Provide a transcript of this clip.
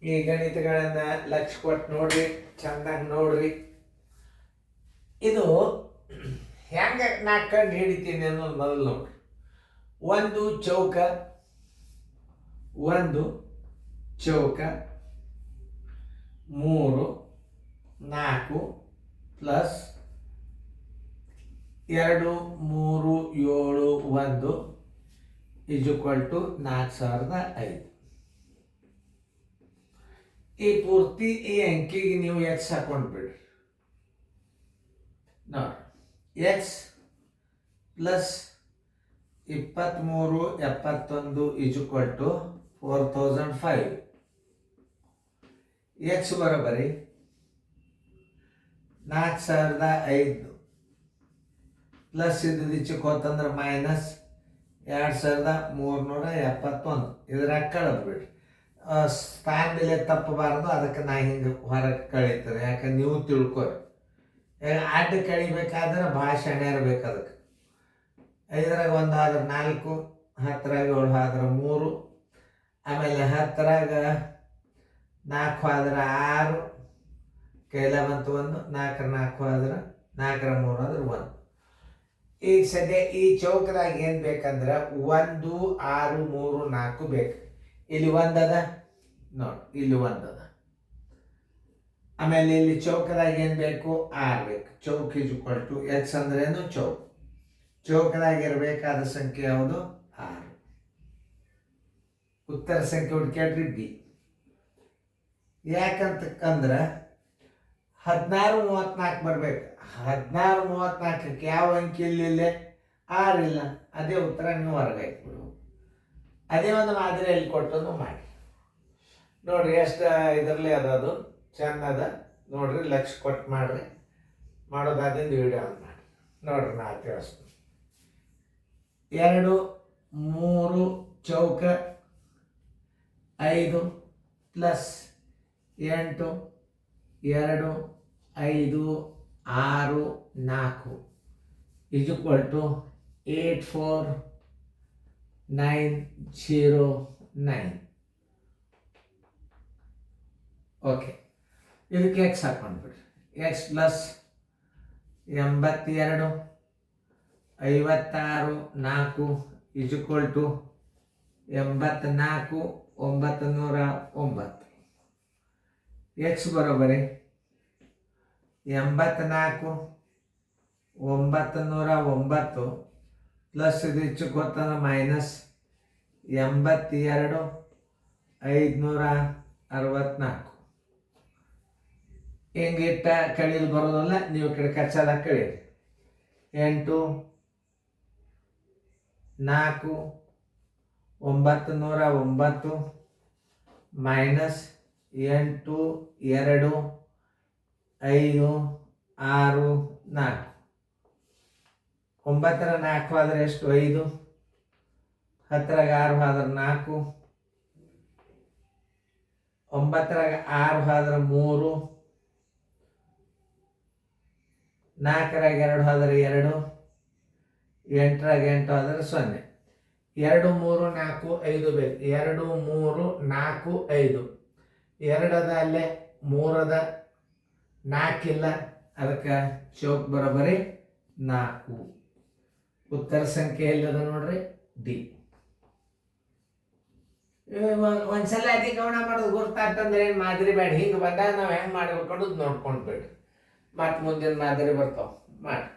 ಈ ಗಣಿತಗಳನ್ನು ಲಕ್ಷ ಕೊಟ್ಟು ನೋಡ್ರಿ, ಚಂದಾಗಿ ನೋಡ್ರಿ. ಇದು ಹೆಂಗೆ ನಾ ಕಂಡು ಹಿಡಿತೀನಿ ಅನ್ನೋದು ಮೊದಲು ನೋಡ್ರಿ. ಒಂದು ಚೌಕ 3 4 ಪ್ಲಸ್ 2 3 7 1 = 4005. ಈ ಪೂರ್ತಿ ಈ ಅಂಕಿಗೆ ನೀವು ಎಕ್ಸ್ ಹಾಕೊಂಡು ಬಿಡ್ರಿ. ನೋಡಿ, ಎಕ್ಸ್ ಪ್ಲಸ್ 23 71 = 4005. ಎಕ್ಸ್ ಬರೋಬರಿ 4005 ಪ್ಲಸ್ ಇದ್ದಿದ್ದಕ್ಕೆ ಹೋತಂದ್ರೆ ಮೈನಸ್ 2371. ಇದ್ರಾಗ ಕಳೆದು ಬಿಡ್ರಿ. ಸ್ಥಾನದಲ್ಲಿ ತಪ್ಪಬಾರ್ದು, ಅದಕ್ಕೆ ನಾ ಹಿಂಗೆ ಹೊರಗೆ ಕಳೀತಾರೆ. ಯಾಕಂದ್ರೆ ನೀವು ತಿಳ್ಕೊರಿ, ಅಡ್ಡ ಕಳಿಬೇಕಾದ್ರೆ ಭಾಷಣ ಇರಬೇಕು. ಅದಕ್ಕೆ 5ರಾಗ 1 ಆದ್ರೆ 4, 10ರಾಗ 7 ಆದ್ರೆ 3, ಆಮೇಲೆ 10ರಾಗ 4 ಆದ್ರೆ 6, ಕೈಲ ಬಂತು 1, 4 4 ಆದ್ರೆ 4 3 ಆದ್ರೆ 1. ಈಗ ಸದ್ಯ ಈ ಚೌಕದಾಗ ಏನು ಬೇಕಂದ್ರೆ 1 6 3 4 ಬೇಕು. ಇಲ್ಲಿ 1 ಅದ ನೋಡಿ, ಇಲ್ಲಿ 1 ಅದ. ಆಮೇಲೆ ಇಲ್ಲಿ ಚೌಕದಾಗ ಏನು ಬೇಕು? 6 ಬೇಕು. ಚೌಕ = ಎಕ್ಸ್ ಅಂದ್ರೆ ಏನು? ಚೌಕ. ಚೌಕದಾಗ ಇರಬೇಕಾದ ಸಂಖ್ಯೆ ಯಾವುದು? 6. ಉತ್ತರ ಸಂಖ್ಯೆ ಹುಡುಕ್ಯಾಡ್ರಿ ಬಿ. ಯಾಕಂತಂದ್ರೆ 1634 ಬರ್ಬೇಕು. 1634ಕ್ಕೆ ಯಾವ ಅಂಕಿ ಇಲ್ಲೇ 6 ಇಲ್ಲ. ಅದೇ ಉತ್ತರ ನೀವು ಹೊರಗೆ ಹಾಕ್ಬಿಡು. ಅದೇ ಒಂದು ಮಾದರಿಯಲ್ಲಿ ಕೊಟ್ಟು ಮಾಡಿ ನೋಡ್ರಿ. ಎಷ್ಟು ಇದರಲ್ಲಿ ಅದು ಚೆಂದ ಅದ ನೋಡ್ರಿ. ಲಕ್ಷ ಕೊಟ್ಟು ಮಾಡ್ರಿ. ಮಾಡೋದಾದಿಂದ ವಿಡಿಯೋ ಮಾಡಿ ನೋಡ್ರಿ. ನಾ ತಿಳಿಸ್ತೀನಿ. 2 3 ಚೌಕ 5 ಪ್ಲಸ್ 8 2 5 6 4 = 84909. ಓಕೆ, ಇದಕ್ಕೆ ಎಕ್ಸ್ ಹಾಕೊಂಡ್ಬಿಡ್ರಿ. X plus 82 56 4 = 84 909. ಎಕ್ಸ್ ಬರೋಬರಿ 84 909 ಪ್ಲಸ್ ಇದು ಹೆಚ್ಚುಕೊತ್ತಾನ ಮೈನಸ್ 82 564. ಹಿಂಗಿಟ್ಟ ಕಳೀಲಿ ಬರೋದಲ್ಲ. ನೀವು ಕಡೆ ಕಚ್ಚಾದ ಕಳೀರಿ. 8 4 909 ಮೈನಸ್ 8 2 5 6 4. 9ರ 4 ಆದರೆ ಎಷ್ಟು? 5. 10ರಾಗ 6 ಆದ್ರೆ 4. 9ರಾಗ 6 ಆದ್ರೆ 3. 4ರಾಗ 2 ಆದ್ರೆ 2. 8ರಾಗ 8 ಆದ್ರೆ 0. 2 3 4 5 ಬೇಕು. 2 3 4 5. 2 ಅದ, ಅಲ್ಲೇ 3 ಅದ, 4 ಇಲ್ಲ. ಅದಕ್ಕೆ ಚೌಕ ಬರೋಬರಿ 4. ಉತ್ತರ ಸಂಖ್ಯೆ ಎಲ್ಲದ ನೋಡ್ರಿ? ಡಿ. ಒಂದ್ಸಲ ಅದೇ ಗಮನ ಮಾಡೋದು. ಗುರ್ತಾತಂದ್ರೆ ಏನು ಮಾದರಿ ಬೇಡ. ಹಿಂಗೆ ಬಂದಾಗ ನಾವು ಹೆಂಗೆ ಮಾಡ್ಬೇಕು ಅನ್ನೋದು ನೋಡ್ಕೊಂಡು ಬೇಡ್ರಿ. ಮತ್ತು ಮುಂದಿನ ಮಾದರಿ ಬರ್ತಾವೆ ಮಾಡಿ.